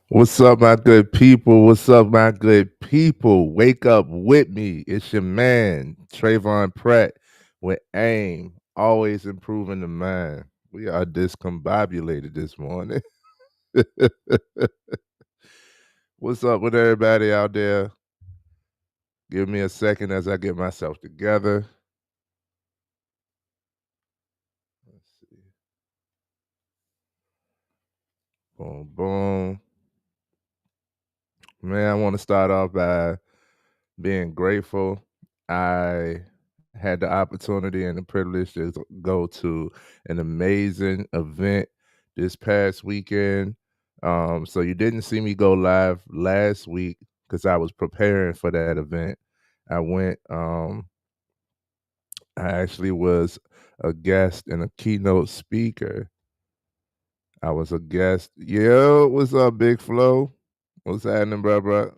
What's up, my good people? What's up, my good people? Wake up with me. It's your man, Trayvon Pratt, with AIM, always improving the mind. We are discombobulated this morning. What's up with everybody out there? Give me a second as I get myself together. Let's see. Boom, boom. Man, I want to start off by being grateful. I had the opportunity and the privilege to go to an amazing event this past weekend. So you didn't see me go live last week because I was preparing for that event. I went. I actually was a guest and a keynote speaker. I was a guest. Yo, what's up, Big Flo? What's happening, bro?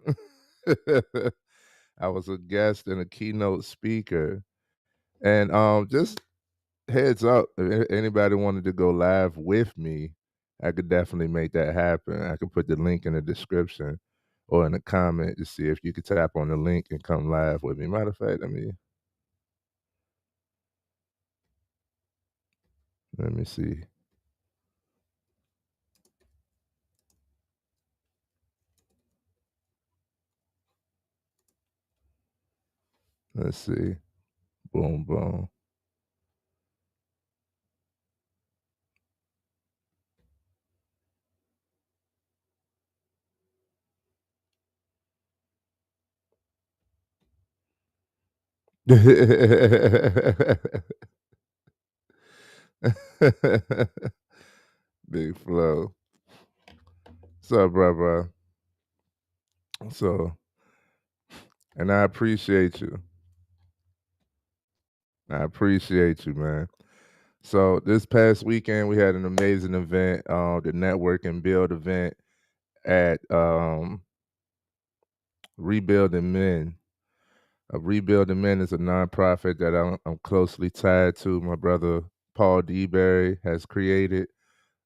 I was a guest and a keynote speaker. And just heads up, if anybody wanted to go live with me, I could definitely make that happen. I could put the link in the description or in the comment to see if you could tap on the link and come live with me. Matter of fact, let me see. Let's see. Boom, boom. Big Flow. What's up, bro? So, and I appreciate you. I appreciate you, man. So this past weekend we had an amazing event, the Network and Build event at Rebuilding Men. Rebuilding Men is a nonprofit that I'm closely tied to. My brother Paul DeBerry has created,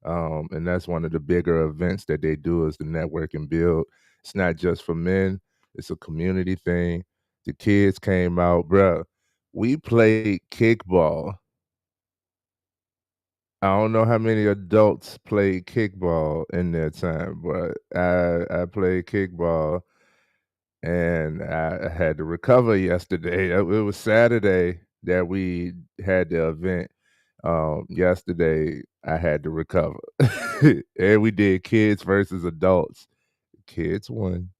and that's one of the bigger events that they do is the Network and Build. It's not just for men; it's a community thing. The kids came out, bruh. We played kickball. I don't know how many adults played kickball in their time, but I played kickball and I had to recover yesterday. It was Saturday that we had the event. Yesterday I had to recover. And we did kids versus adults. Kids won,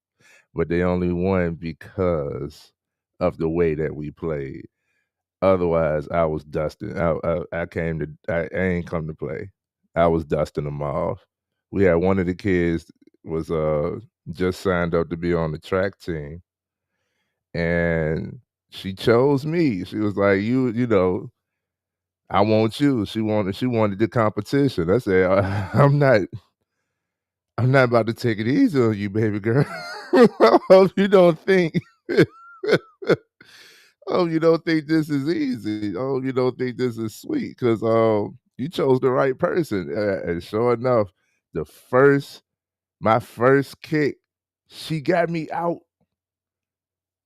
but they only won because of the way that we played. Otherwise, I was dusting. I came to I ain't come to play. I was dusting them off. We had one of the kids was just signed up to be on the track team, and she chose me. She was like, you know, I want you. She wanted the competition. I said, I'm not about to take it easy on you, baby girl. I hope you don't think. Oh, you don't think this is easy. Oh, you don't think this is sweet because you chose the right person. And sure enough, the first my first kick, she got me out.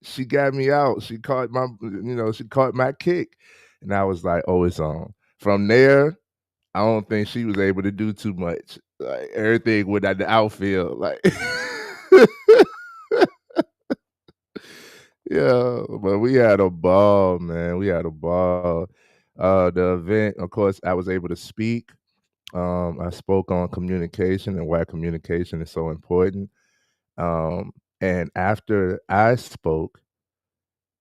She got me out. She caught my kick, and I was like, "Oh, it's on." From there, I don't think she was able to do too much. Like everything went out the outfield. Like, yeah, but we had a ball, man. We had a ball. The event, of course, I was able to speak. I spoke on communication and why communication is so important. Um, and after I spoke,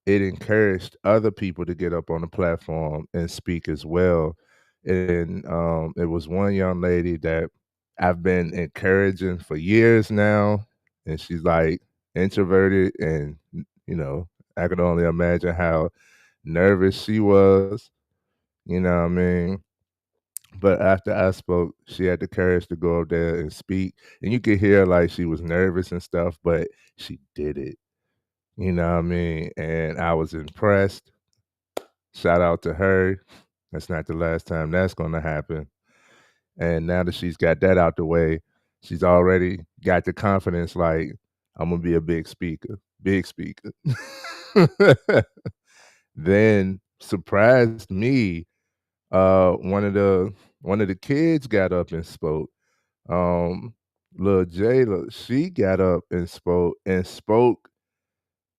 it encouraged other people to get up on the platform and speak as well. And it was one young lady that I've been encouraging for years now, and she's like introverted, and I could only imagine how nervous she was. You know what I mean? But after I spoke, she had the courage to go up there and speak, and you could hear like she was nervous and stuff, but she did it. You know what I mean? And I was impressed. Shout out to her. That's not the last time that's gonna happen. And now that she's got that out the way, she's already got the confidence like I'm gonna be a big speaker, big speaker. Then surprised me, one of the kids got up and spoke. Um, Little Jayla, she got up and spoke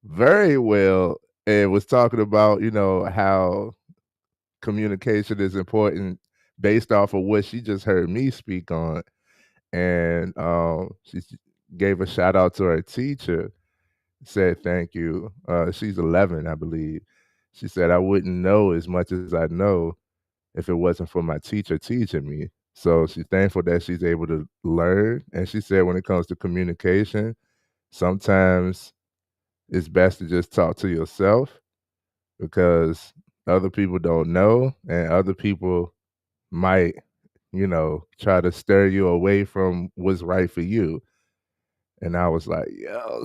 very well and was talking about, how communication is important based off of what she just heard me speak on. And she gave a shout out to her teacher, said thank you. She's 11, I believe. She said, I wouldn't know as much as I know if it wasn't for my teacher teaching me. So she's thankful that she's able to learn. And she said, when it comes to communication, sometimes it's best to just talk to yourself because other people don't know and other people might, try to steer you away from what's right for you. And I was like, yo,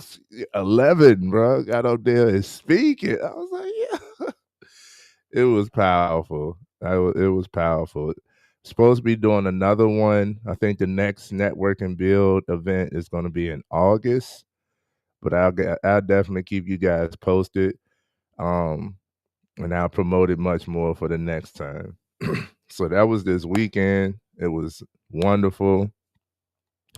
11, bro, got up there and speaking. I was like, yeah. It was powerful. It was powerful. Supposed to be doing another one. I think the next Network and Build event is going to be in August, but I'll definitely keep you guys posted. Um, and I'll promote it much more for the next time. So that was this weekend. It was wonderful.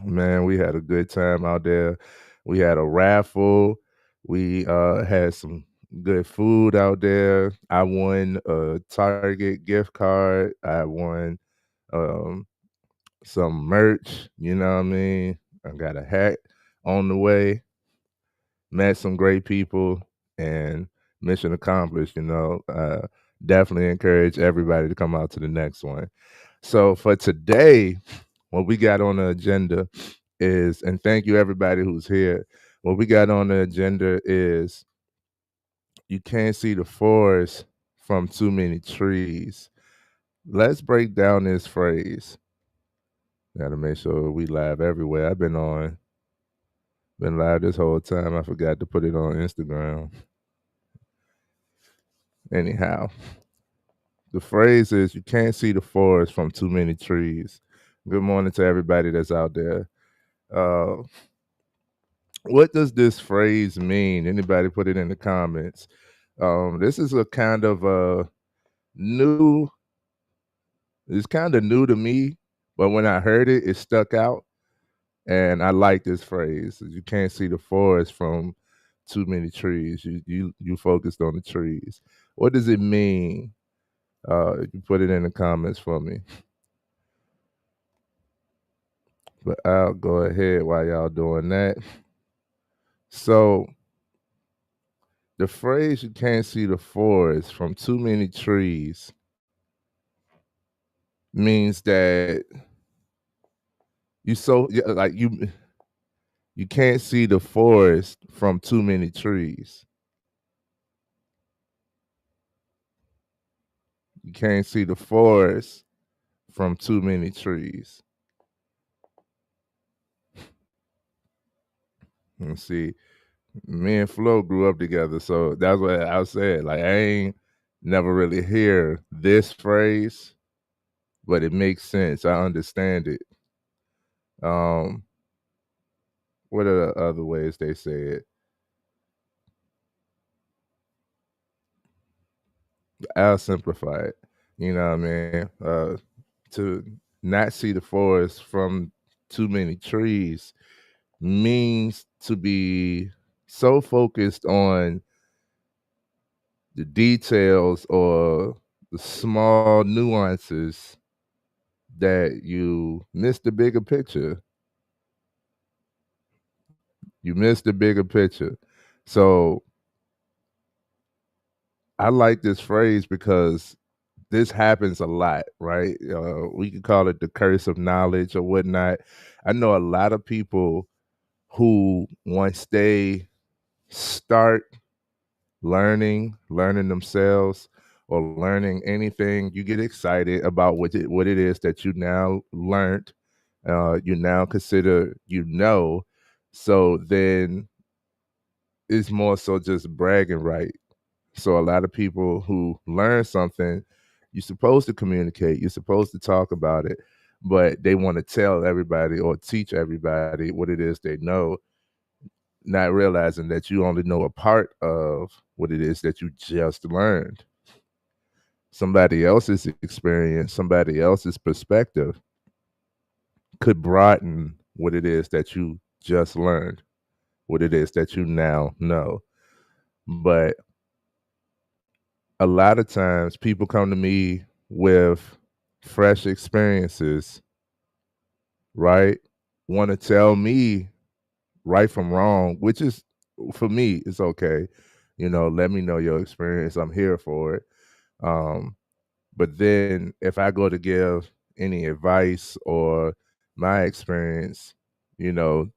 Man, we had a good time out there. We had a raffle. We had some good food out there. I won a Target gift card. I won um, some merch, you know what I mean? I got a hat on the way. Met some great people and mission accomplished, definitely encourage everybody to come out to the next one. So for today, what we got on the agenda is, and thank you everybody who's here. What we got on the agenda is you can't see the forest from too many trees. Let's break down this phrase. Gotta make sure we live everywhere. Been live this whole time. I forgot to put it on Instagram. Anyhow, the phrase is you can't see the forest from too many trees. Good morning to everybody that's out there. Uh, what does this phrase mean? Anybody put it in the comments. This is a kind of new, it's kind of new to me, but when I heard it, it stuck out. And I like this phrase. You can't see the forest from too many trees. You focused on the trees. What does it mean? You put it in the comments for me. But I'll go ahead while y'all doing that. So the phrase you can't see the forest from too many trees means that you can't see the forest from too many trees. You can't see the forest from too many trees. Let's see. Me and Flo grew up together, so that's what I said. Like I ain't never really hear this phrase, but it makes sense. I understand it. What are the other ways they say it? I'll simplify it. You know what I mean? To not see the forest from too many trees means to be so focused on the details or the small nuances that you miss the bigger picture. You miss the bigger picture. So I like this phrase because this happens a lot, right? We could call it the curse of knowledge or whatnot. I know a lot of people who once they start learning themselves or learning anything, you get excited about what it is that you now learned, you now consider so then it's more so just bragging, right? So a lot of people who learn something, you're supposed to communicate, you're supposed to talk about it, but they want to tell everybody or teach everybody what it is they know, not realizing that you only know a part of what it is that you just learned. Somebody else's experience, somebody else's perspective could broaden what it is that you just learned, what it is that you now know. But a lot of times people come to me with fresh experiences, right? Want to tell me right from wrong, which is for me, it's okay. Let me know your experience. I'm here for it. Um, but then if I go to give any advice or my experience, you know,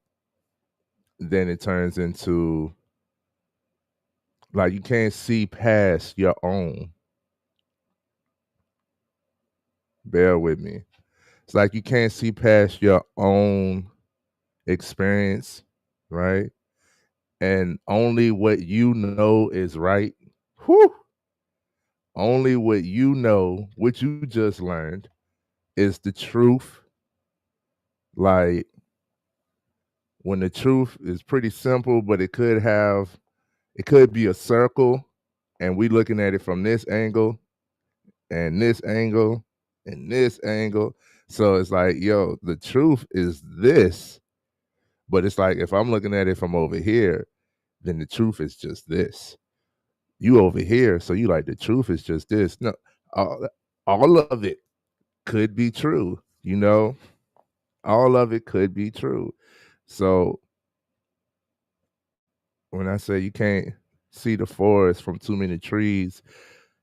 then it turns into like you can't see past your own. Bear with me. It's like you can't see past your own experience, right? And only what you know is right. Whew, only what you know, what you just learned, is the truth. Like when the truth is pretty simple, but it could be a circle, and we looking at it from this angle and this angle and this angle. So it's like, yo, the truth is this, but it's like if I'm looking at it from over here, then the truth is just this. You over here, so you like the truth is just this. No, all, all of it could be true, all of it could be true. So when I say you can't see the forest from too many trees,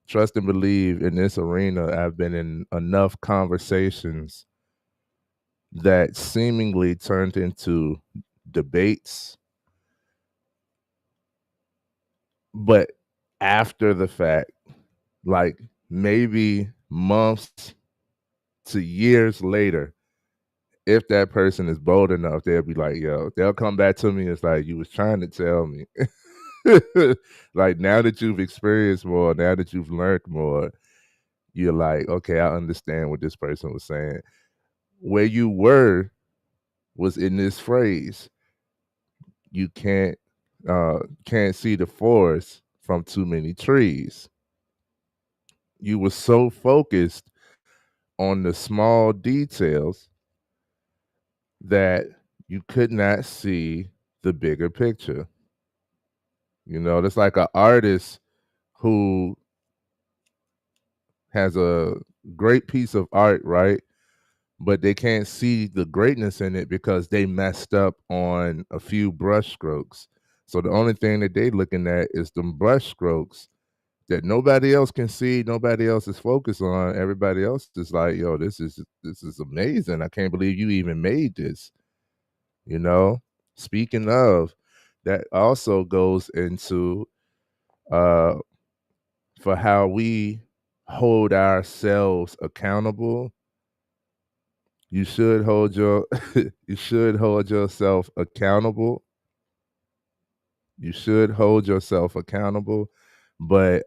trust and believe in this arena, I've been in enough conversations that seemingly turned into debates, but after the fact, like maybe months to years later, if that person is bold enough, they'll be like, yo, they'll come back to me. It's like, you was trying to tell me. Like now that you've experienced more, now that you've learned more, you're like, okay, I understand what this person was saying. Where you were was in this phrase, you can't see the forest from too many trees. You were so focused on the small details that you could not see the bigger picture. That's like an artist who has a great piece of art, right? But they can't see the greatness in it because they messed up on a few brush strokes. So the only thing that they looking at is the brush strokes that nobody else can see, nobody else is focused on. Everybody else is like, yo, this is amazing. I can't believe you even made this. You know? Speaking of, that also goes into uh for how we hold ourselves accountable. You should hold your you should hold yourself accountable. You should hold yourself accountable. But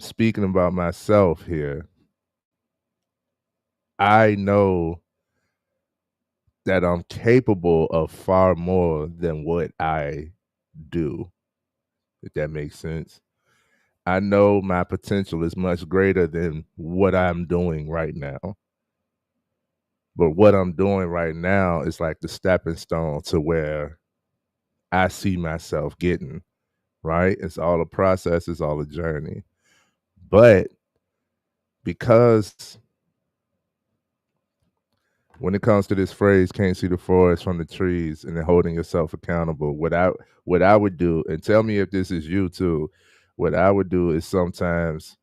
speaking about myself here, I know that I'm capable of far more than what I do, if that makes sense. I know my potential is much greater than what I'm doing right now. But what I'm doing right now is like the stepping stone to where I see myself getting, right? It's all a process, it's all a journey. But because when it comes to this phrase, can't see the forest from the trees and then holding yourself accountable, what I would do, and tell me if this is you too, what I would do is sometimes,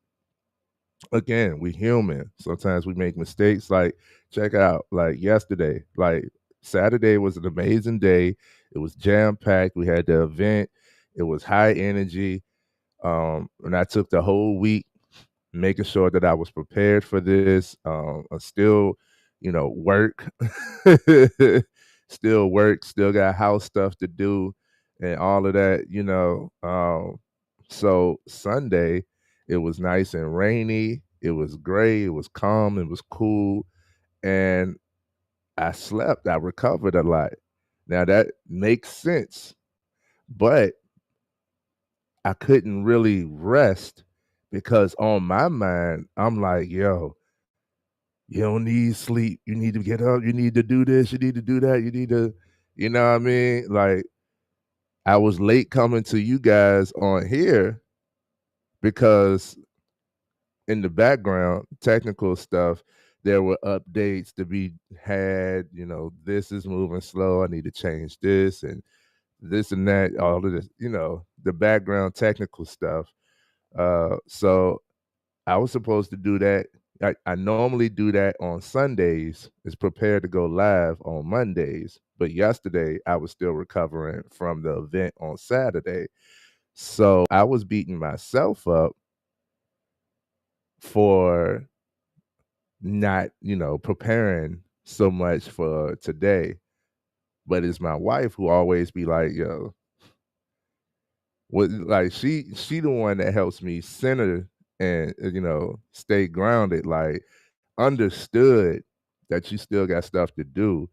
again, we human. Sometimes we make mistakes. Like, check out, like yesterday, like Saturday was an amazing day. It was jam packed. We had the event. It was high energy. And I took the whole week making sure that I was prepared for this. I still, work, still work, still got house stuff to do and all of that. So Sunday, it was nice and rainy. It was gray. It was calm. It was cool. and I slept, I recovered a lot. Now that makes sense, but I couldn't really rest because on my mind, I'm like, "Yo, you don't need sleep. You need to get up. You need to do this. You need to do that. You need to," you know what I mean? Like, I was late coming to you guys on here because in the background, technical stuff, there were updates to be had. This is moving slow. I need to change this and this and that, all of this, the background technical stuff. So I was supposed to do that. I normally do that on Sundays, is prepare to go live on Mondays. But yesterday I was still recovering from the event on Saturday. So I was beating myself up for not, preparing so much for today. But it's my wife who always be like, yo, what, like she the one that helps me center and stay grounded. Like, understood that you still got stuff to do.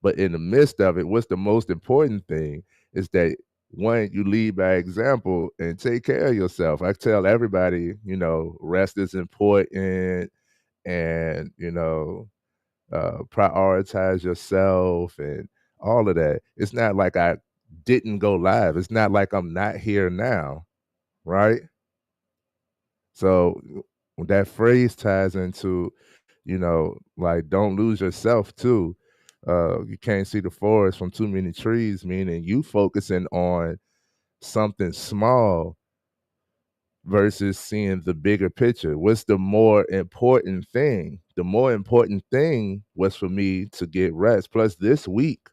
But in the midst of it, what's the most important thing is that one, you lead by example and take care of yourself. I tell everybody, rest is important and, prioritize yourself and all of that. It's not like I didn't go live. It's not like I'm not here now, right? So that phrase ties into, like, don't lose yourself too. You can't see the forest from too many trees, meaning you focusing on something small versus seeing the bigger picture. What's the more important thing? The more important thing was for me to get rest. Plus, this week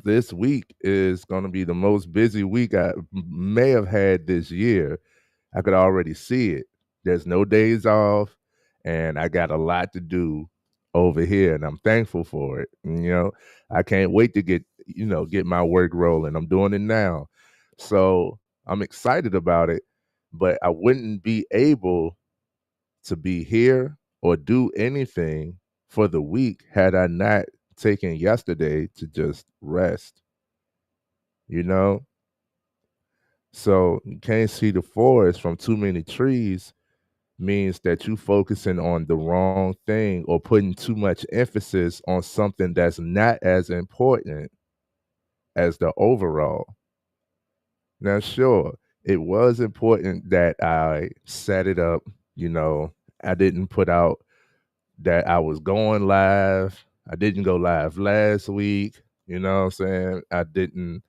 is going to be the most busy week I may have had this year. I could already see it. There's no days off, and I got a lot to do over here, and I'm thankful for it. I can't wait to get my work rolling. I'm doing it now. So I'm excited about it, but I wouldn't be able to be here or do anything for the week had I not taken yesterday to just rest, you know? So you can't see the forest from too many trees means that you focusing on the wrong thing or putting too much emphasis on something that's not as important as the overall. Now, sure, it was important that I set it up, you know, I didn't put out that I was going live. I didn't go live last week, you know what I'm saying?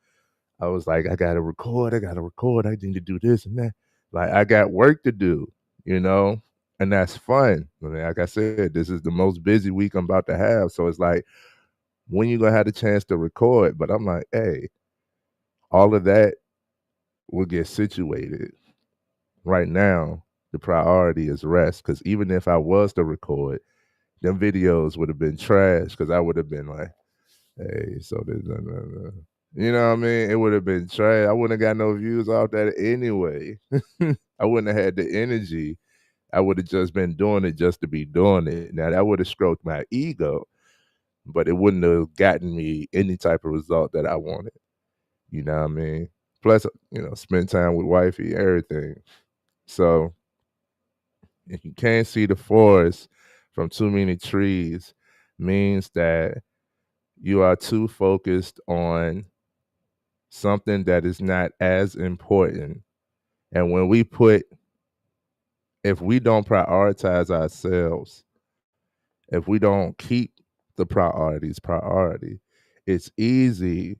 I was like, I gotta record, I need to do this and that. Like, I got work to do, you know, and that's fun. I mean, like I said, this is the most busy week I'm about to have. So it's like, when you gonna have the chance to record? But I'm like, hey, all of that will get situated. Right now, the priority is rest. Cause even if I was to record, them videos would have been trash because I would have been like, hey, so this, you know what I mean? It would have been trash. I wouldn't have got no views off that anyway. I wouldn't have had the energy. I would have just been doing it just to be doing it. Now that would have stroked my ego, but it wouldn't have gotten me any type of result that I wanted. You know what I mean? Plus, spend time with wifey, everything. So if you can't see the forest from too many trees, means that you are too focused on something that is not as important. And if we don't prioritize ourselves, if we don't keep the priorities priority, it's easy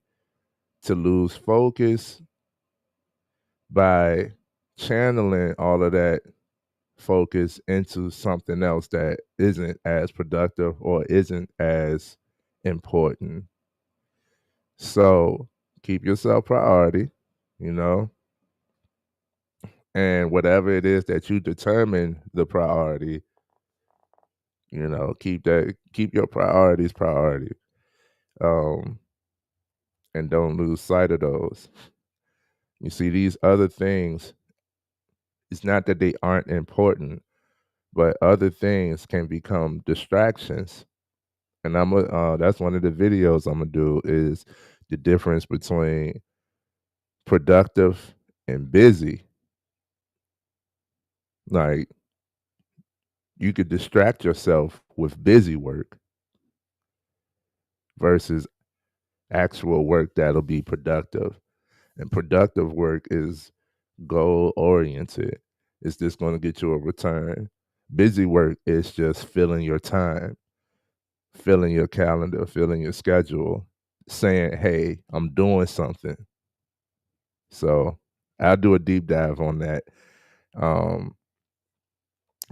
to lose focus by channeling all of that focus into something else that isn't as productive or isn't as important. So keep yourself priority, you know, and whatever it is that you determine the priority, keep your priorities priority. Um, and don't lose sight of those. You see, these other things, it's not that they aren't important, but other things can become distractions. And that's one of the videos I'm gonna do is the difference between productive and busy. Like you could distract yourself with busy work versus actual work that'll be productive. And productive work is goal oriented. Is this going to get you a return? Busy work is just filling your time, filling your calendar, filling your schedule, saying, "Hey, I'm doing something." So I'll do a deep dive on that. Um,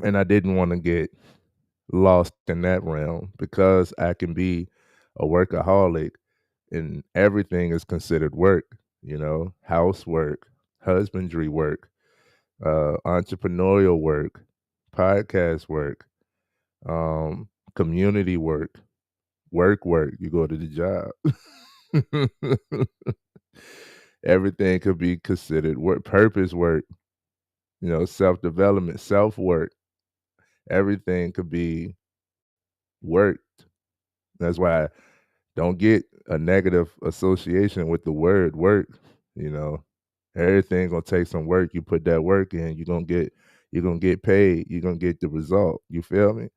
and I didn't want to get lost in that realm because I can be a workaholic and everything is considered work, housework, husbandry work, entrepreneurial work, podcast work, community work, work. You go to the job. Everything could be considered work, purpose work, self development, self work. Everything could be worked. That's why don't get a negative association with the word work. You know, everything gonna take some work. You put that work in, you're gonna get paid. You're gonna get the result. You feel me?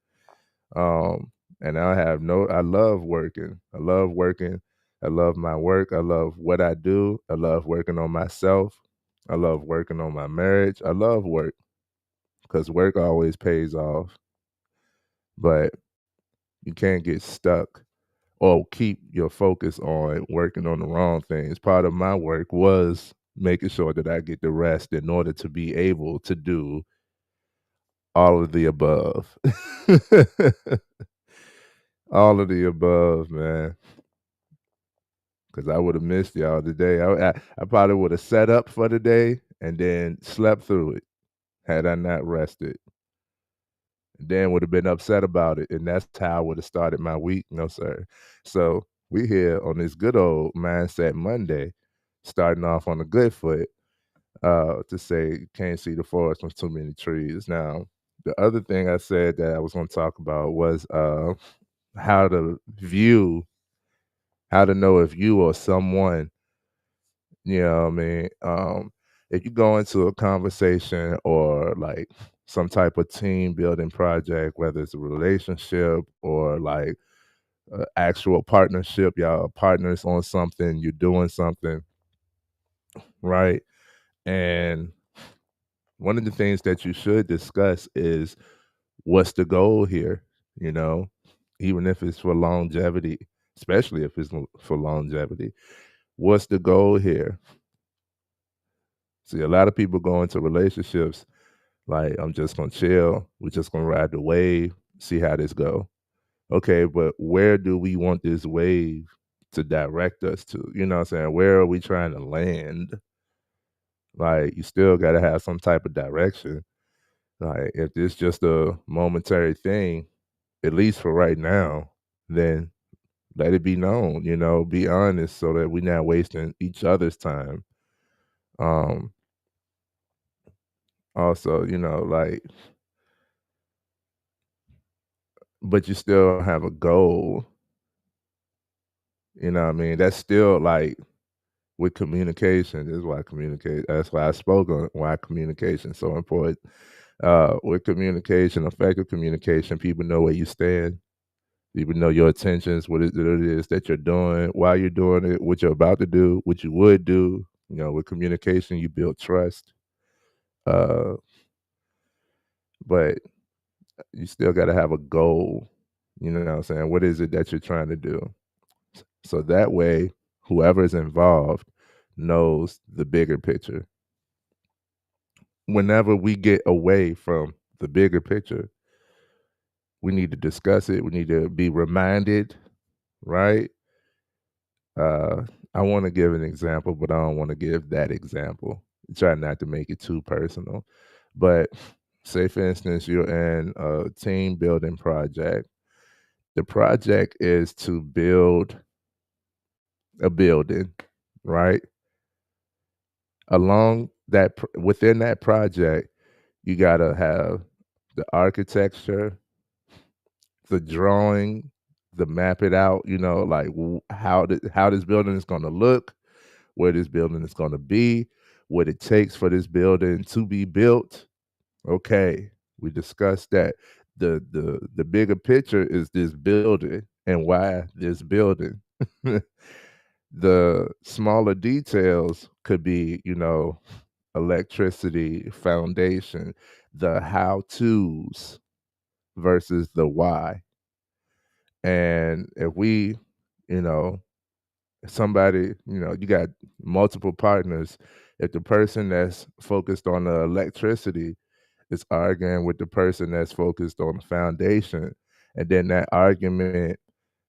Um, and I love working. I love working. I love my work. I love what I do. I love working on myself. I love working on my marriage. I love work because work always pays off. But you can't get stuck or keep your focus on working on the wrong things. Part of my work was making sure that I get the rest in order to be able to do all of the above. All of the above, man. Because I would have missed y'all today. I probably would have set up for the day and then slept through it had I not rested. Then would have been upset about it, and that's how I would have started my week. No, sir. So we here on this good old Mindset Monday, starting off on a good foot, to say you can't see the forest from too many trees. Now, the other thing I said that I was going to talk about was how to view, how to know if you or someone, I mean, if you go into a conversation or like some type of team building project, whether it's a relationship or like actual partnership, y'all are partners on something, you're doing something, right? And one of the things that you should discuss is what's the goal here, you know, even if it's for longevity, especially if it's for longevity. What's the goal here? See, a lot of people go into relationships like, I'm just gonna chill, we're just gonna ride the wave, see how this go. Okay, but where do we want this wave to direct us to? You know what I'm saying? Where are we trying to land? Like, you still gotta have some type of direction. Like, if it's just a momentary thing, at least for right now, then let it be known, be honest so that we're not wasting each other's time. Um, Also, like, but you still have a goal, you know what I mean? That's still like with communication, this is why communicate that's why I spoke on why communication is so important. With communication, effective communication, people know where you stand, people know your intentions, what it is that you're doing, why you're doing it, what you're about to do, what you would do. With communication, you build trust. Uh, but you still gotta have a goal. You know what I'm saying? What is it that you're trying to do? So that way, whoever is involved knows the bigger picture. Whenever we get away from the bigger picture, we need to discuss it. We need to be reminded, right? Uh, I want to give an example, but I don't want to give that example. Try not to make it too personal. But say, for instance, you're in a team building project. The project is to build a building, right? Within that project, you gotta have the architecture, the drawing, the map it out, like how this building is going to look, where this building is going to be, what it takes for this building to be built. Okay, we discussed that. The bigger picture is this building and why this building. The smaller details could be, electricity, foundation, the how to's versus the why. And if we, you know, somebody, you got multiple partners, if the person that's focused on the electricity is arguing with the person that's focused on the foundation, and then that argument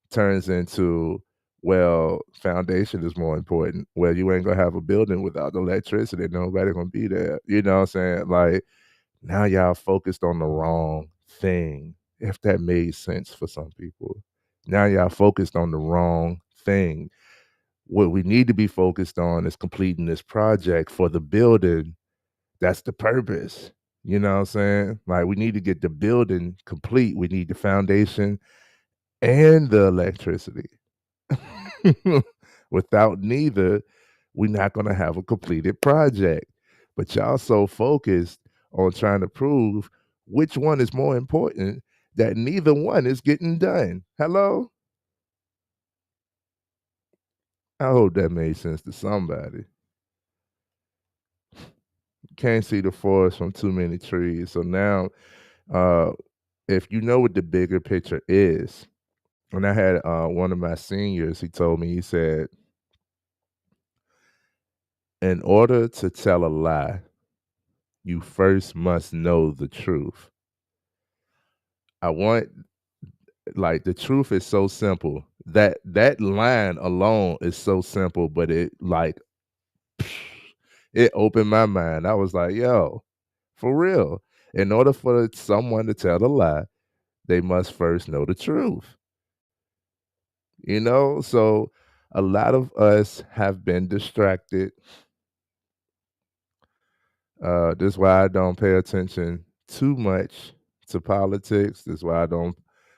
turns into, well, foundation is more important. Well, you ain't gonna have a building without electricity. Nobody gonna be there. You know what I'm saying? Like, now y'all focused on the wrong thing, if that made sense for some people. Now y'all focused on the wrong thing. What we need to be focused on is completing this project for the building. That's the purpose. You know what I'm saying? Like, we need to get the building complete. We need the foundation and the electricity. Without neither, we're not going to have a completed project. But y'all so focused on trying to prove which one is more important that neither one is getting done. Hello? I hope that made sense to somebody. Can't see the forest from too many trees. So now, uh, if you know what the bigger picture is, and I had one of my seniors, he told me, he said, in order to tell a lie, you first must know the truth. I want, like, the truth is so simple. That line alone is so simple, but it, like, it opened my mind. I was like, yo, for real. In order for someone to tell a lie, they must first know the truth. So a lot of us have been distracted. This is why I don't pay attention too much to politics. This is why I don't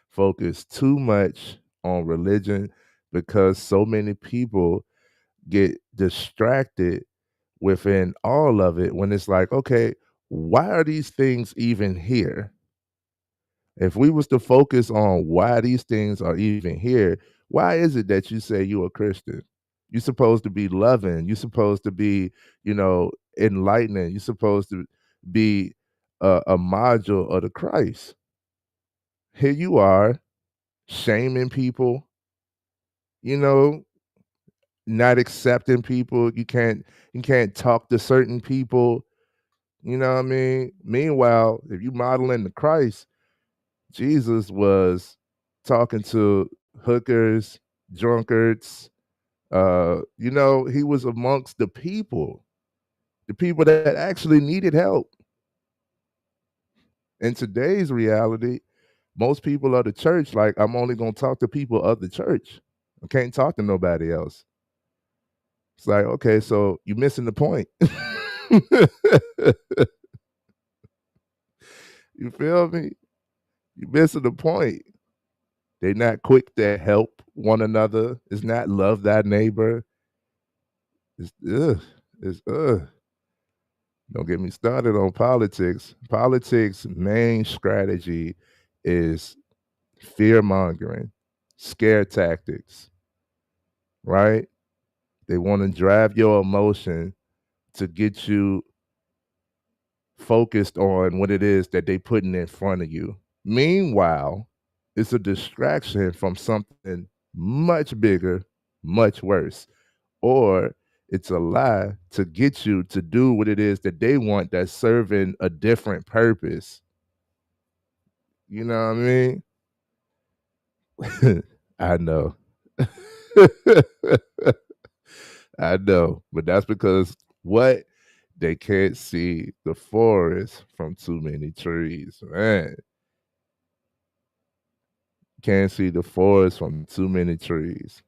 focus too much on religion, because so many people get distracted within all of it when it's like, okay, why are these things even here? If we was to focus on why these things are even here, why is it that you say you're a Christian? You're supposed to be loving. You're supposed to be, enlightening. You're supposed to be a module of the Christ. Here you are shaming people, you know, not accepting people. You can't talk to certain people. You know what I mean? Meanwhile, if you modeling the Christ, Jesus was talking to hookers, drunkards. He was amongst the people that actually needed help. In today's reality, most people of the church, like, I'm only gonna talk to people of the church. I can't talk to nobody else. It's like, okay, so you're missing the point. You feel me? You're missing the point. They're not quick to help one another. It's not love thy neighbor. It's ugh. It's ugh. Don't get me started on politics. Politics' main strategy is fear mongering, scare tactics, right? They want to drive your emotion to get you focused on what it is that they putting in front of you. Meanwhile, it's a distraction from something much bigger, much worse. Or it's a lie to get you to do what it is that they want, that's serving a different purpose. You know what I mean? I know. I know, but that's because what? They can't see the forest from too many trees, man. Can't see the forest from too many trees.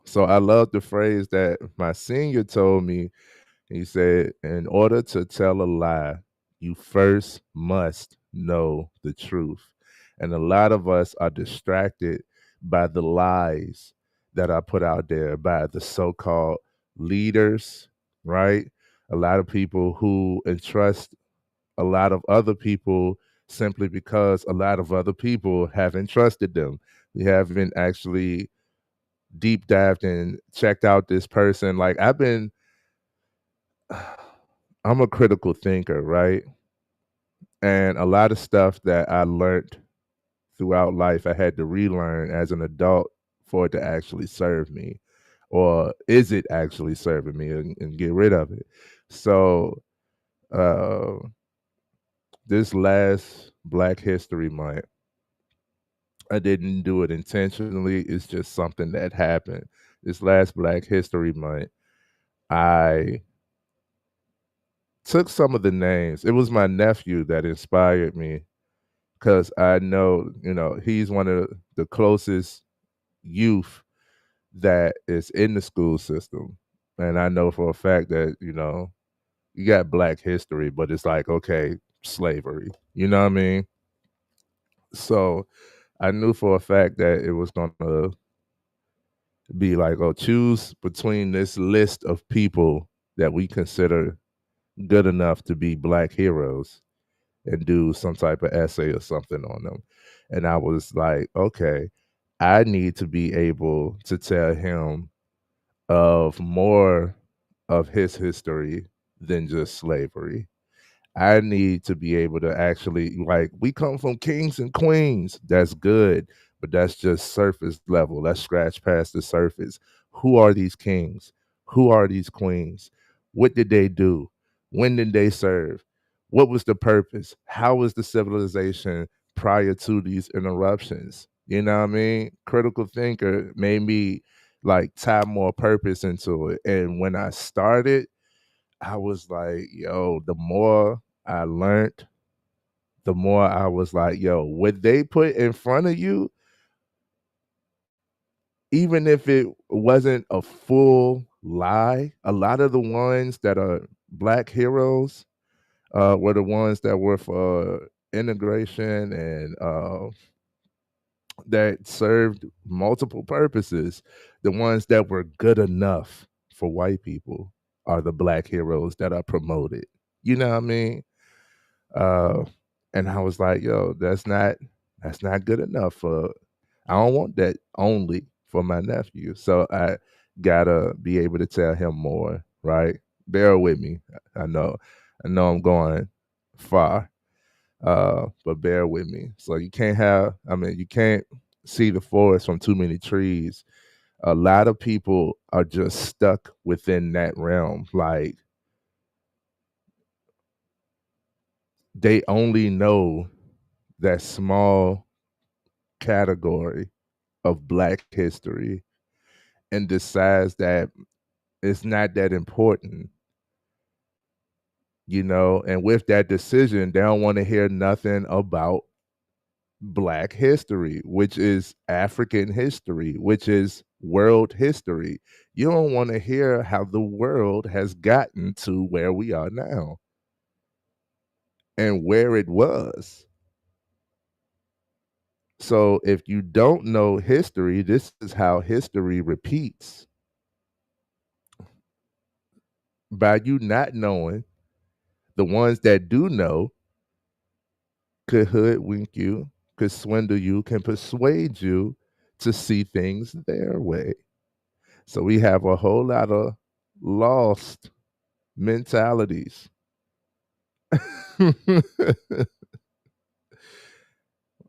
So I love the phrase that my senior told me. He said, in order to tell a lie, you first must know the truth. And a lot of us are distracted by the lies that are put out there by the so called leaders, right? A lot of people who entrust a lot of other people simply because a lot of other people haven't trusted them. We haven't actually deep dived and checked out this person. Like I'm a critical thinker, right? And a lot of stuff that I learned throughout life, I had to relearn as an adult for it to actually serve me. Or is it actually serving me and get rid of it? So, uh, this last Black History Month, I didn't do it intentionally. It's just something that happened. This last Black History Month, I took some of the names. It was my nephew that inspired me because I know, he's one of the closest youth that is in the school system. And I know for a fact that, you got Black history, but it's like, okay, slavery. You know what I mean? So I knew for a fact that it was going to be like, oh, choose between this list of people that we consider good enough to be Black heroes and do some type of essay or something on them. And I was like, okay, I need to be able to tell him of more of his history than just slavery. I need to be able to actually, like, we come from kings and queens. That's good, but that's just surface level. Let's scratch past the surface. Who are these kings? Who are these queens? What did they do? When did they serve? What was the purpose? How was the civilization prior to these interruptions? You know what I mean? Critical thinker made me like tie more purpose into it. And when I started, I was like, yo, the more I learned, the more I was like, yo, what they put in front of you, even if it wasn't a full lie, a lot of the ones that are Black heroes were the ones that were for integration and that served multiple purposes. The ones that were good enough for white people are the Black heroes that are promoted. You know what I mean? Uh, and I was like, "Yo, that's not good enough for. I don't want that only for my nephew. So I gotta be able to tell him more, right? Bear with me. I know I'm going far, but bear with me. So you can't see the forest from too many trees. A lot of people are just stuck within that realm. Like they only know that small category of Black history and decides that it's not that important, and with that decision, they don't want to hear nothing about Black history, which is African history, which is world history. You don't want to hear how the world has gotten to where we are now and where it was. So if you don't know history, this is how history repeats. By you not knowing, the ones that do know could hoodwink you, could swindle you, can persuade you to see things their way. So we have a whole lot of lost mentalities.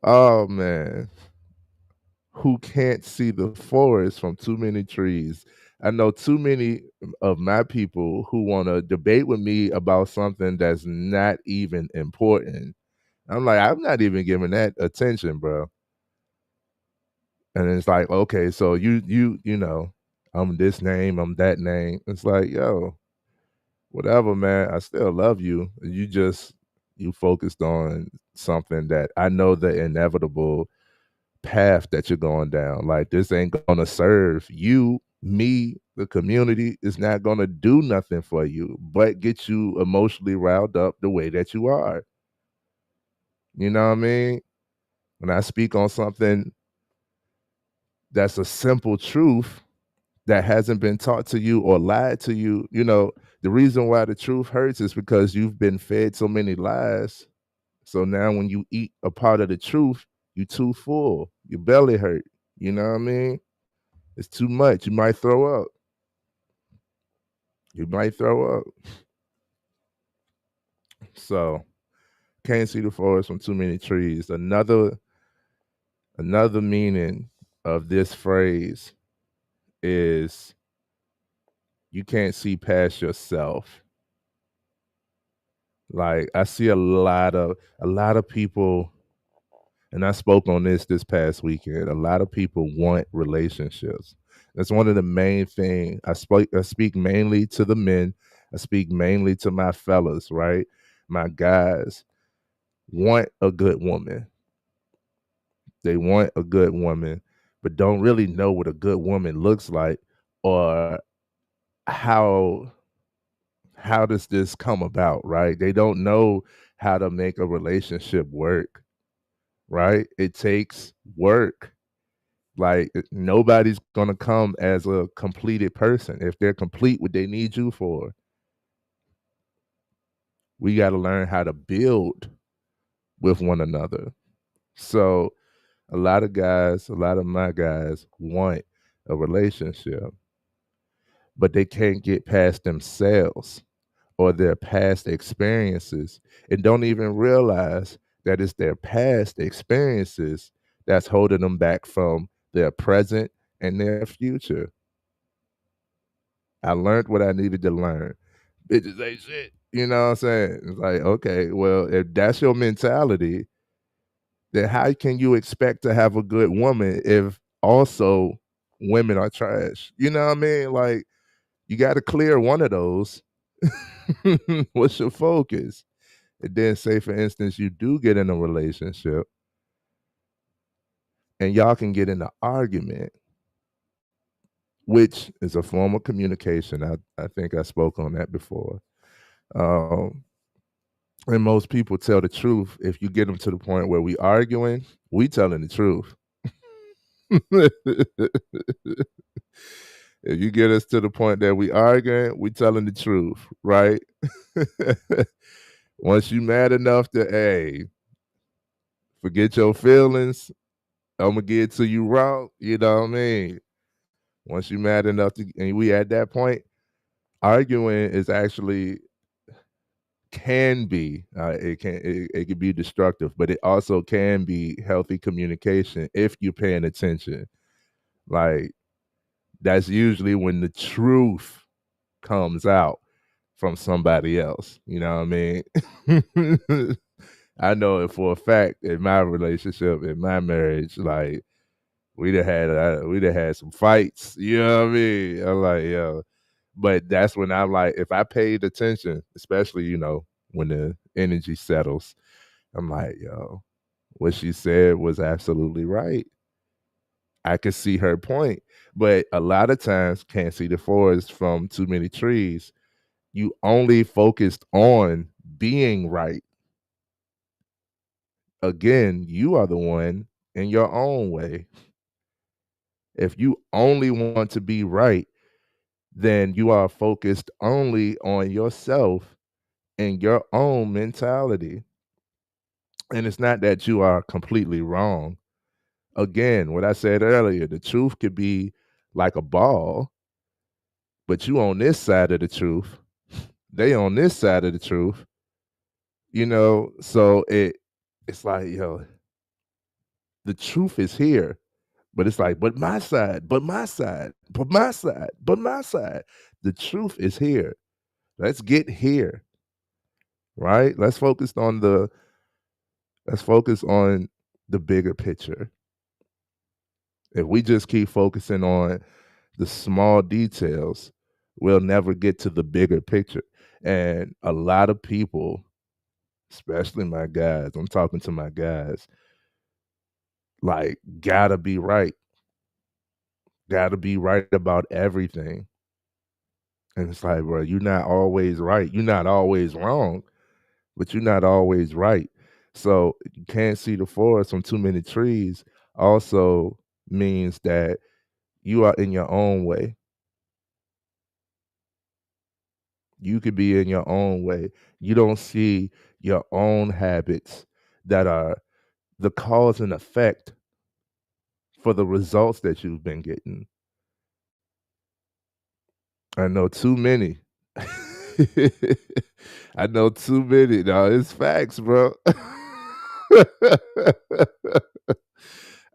Oh man, who can't see the forest from too many trees? I know too many of my people who want to debate with me about something that's not even important. I'm like, I'm not even giving that attention, bro. And it's like, okay, so I'm this name, I'm that name. It's like, yo, whatever, man. I still love you. You focused on something that I know the inevitable path that you're going down. Like this ain't gonna serve you, me, the community is not gonna do nothing for you but get you emotionally riled up the way that you are. You know what I mean? When I speak on something that's a simple truth that hasn't been taught to you or lied to you, the reason why the truth hurts is because you've been fed so many lies. So now when you eat a part of the truth, you too full. Your belly hurt. You know what I mean? It's too much. You might throw up. You might throw up. So can't see the forest from too many trees. Another meaning of this phrase is you can't see past yourself. Like I see a lot of people, and I spoke on this past weekend. A lot of people want relationships. That's one of the main things. I speak mainly to the men. I speak mainly to my fellas, right? My guys want a good woman. They want a good woman, but don't really know what a good woman looks like or how how does this come about, right? They don't know how to make a relationship work, right? It takes work. Like nobody's gonna come as a completed person. If they're complete what they need you for, we got to learn how to build with one another. So a lot of my guys want a relationship, but they can't get past themselves or their past experiences and don't even realize that it's their past experiences that's holding them back from their present and their future. I learned what I needed to learn. Bitches ain't shit. You know what I'm saying? It's like, okay, well, if that's your mentality, then how can you expect to have a good woman if also women are trash? You know what I mean? Like, you got to clear one of those. What's your focus? And then, say, for instance, you do get in a relationship and y'all can get in an argument, which is a form of communication. I think I spoke on that before. Um, and most people tell the truth. If you get them to the point where we arguing, we telling the truth. If you get us to the point that we arguing, we telling the truth, right? Once you mad enough to, hey, forget your feelings, I'm gonna get to you raw. You know what I mean? Once you mad enough to, and we at that point, arguing is actually can be it can be destructive, but it also can be healthy communication if you're paying attention. Like that's usually when the truth comes out from somebody else. You know what I mean? I know it for a fact in my relationship, in my marriage, like we'd have had some fights. You know what I mean? I'm like, yo, but that's when I'm like, if I paid attention, especially when the energy settles, I'm like, yo, what she said was absolutely right. I could see her point, but a lot of times can't see the forest from too many trees. You only focused on being right. Again, you are the one in your own way. If you only want to be right, then you are focused only on yourself and your own mentality. And it's not that you are completely wrong. Again, what I said earlier, the truth could be like a ball, but you on this side of the truth, they on this side of the truth, so it's like, yo, the truth is here. But it's like, but my side, but my side, but my side, but my side. The truth is here. Let's get here, right? Let's focus on the bigger picture. If we just keep focusing on the small details, we'll never get to the bigger picture. And a lot of people, especially my guys, I'm talking to my guys, like, gotta be right about everything. And it's like, bro, you're not always right. You're not always wrong, but you're not always right. So you can't see the forest from too many trees also means that you are in your own way. You could be in your own way. You don't see your own habits that are the cause and effect for the results that you've been getting. I know too many. I know too many. No, it's facts, bro.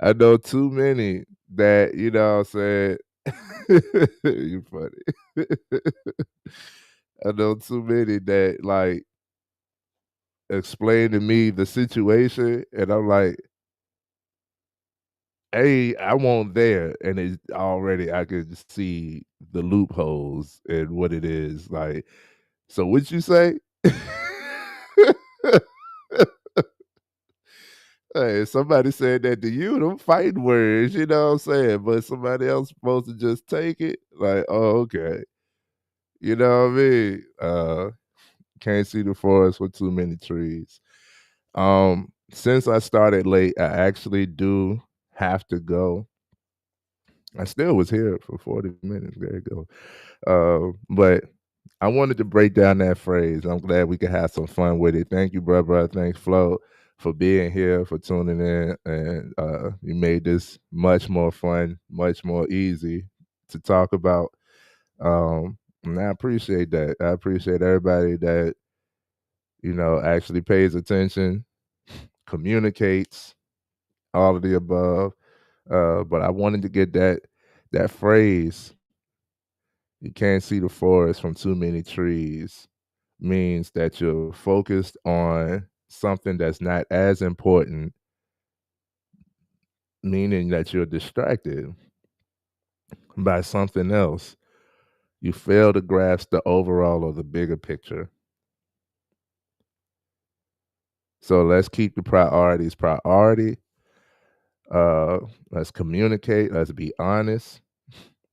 I know too many that, you know what I'm saying? You funny. I know too many that like explain to me the situation and I'm like, hey, I won't there. And it's already I can see the loopholes and what it is. Like, so what you say? Hey, somebody said that to you, them fighting words, you know what I'm saying? But somebody else supposed to just take it. Like, oh, okay. You know what I mean? Can't see the forest with too many trees. Since I started late, I actually do have to go. I still was here for 40 minutes. There you go. But I wanted to break down that phrase. I'm glad we could have some fun with it. Thank you, brother. Thanks, Flo, for being here, for tuning in, and you made this much more fun, much more easy to talk about. And I appreciate that. I appreciate everybody that actually pays attention, communicates, all of the above. But I wanted to get that phrase, you can't see the forest from too many trees, means that you're focused on something that's not as important, meaning that you're distracted by something else. You fail to grasp the overall or the bigger picture. So let's keep the priorities priority. Let's communicate, let's be honest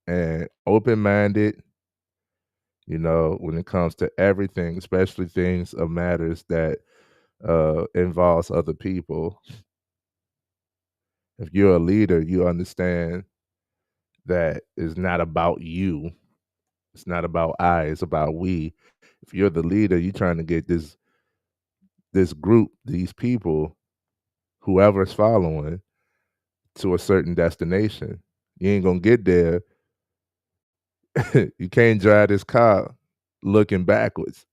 and open minded, when it comes to everything, especially things of matters that involves other people. If you're a leader, you understand that it's not about you. It's not about I, it's about we. If you're the leader, you're trying to get this group, these people, whoever's following, to a certain destination. You ain't gonna get there. You can't drive this car looking backwards.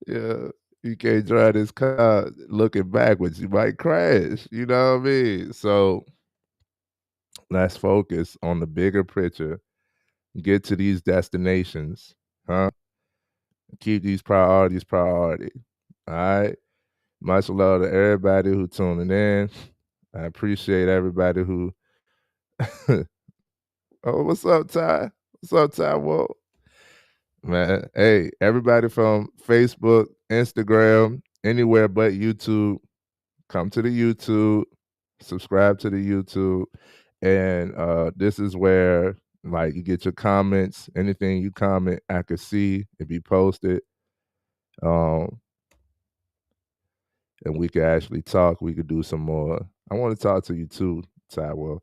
Yeah, you can't drive this car looking backwards. You might crash. You know what I mean? So let's focus on the bigger picture. Get to these destinations, huh? Keep these priorities priority. All right. Much love to everybody who tuning in. I appreciate everybody who. Oh, what's up, Ty? What's up, Ty? Whoa. Man, hey, everybody from Facebook, Instagram, anywhere but YouTube, come to the YouTube, subscribe to the YouTube, and this is where like you get your comments. Anything you comment, I could see it be posted, um, and we could actually talk. We could do some more. I want to talk to you too, Tywell.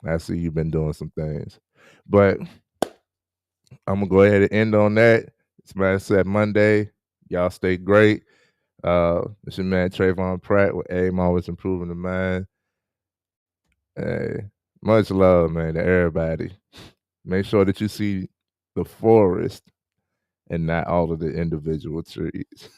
I see you've been doing some things, but I'm gonna go ahead and end on that. It's man said Monday. Y'all stay great. It's your man Trayvon Pratt with AIM Always Improving the Mind. Hey, much love, man, to everybody. Make sure that you see the forest and not all of the individual trees.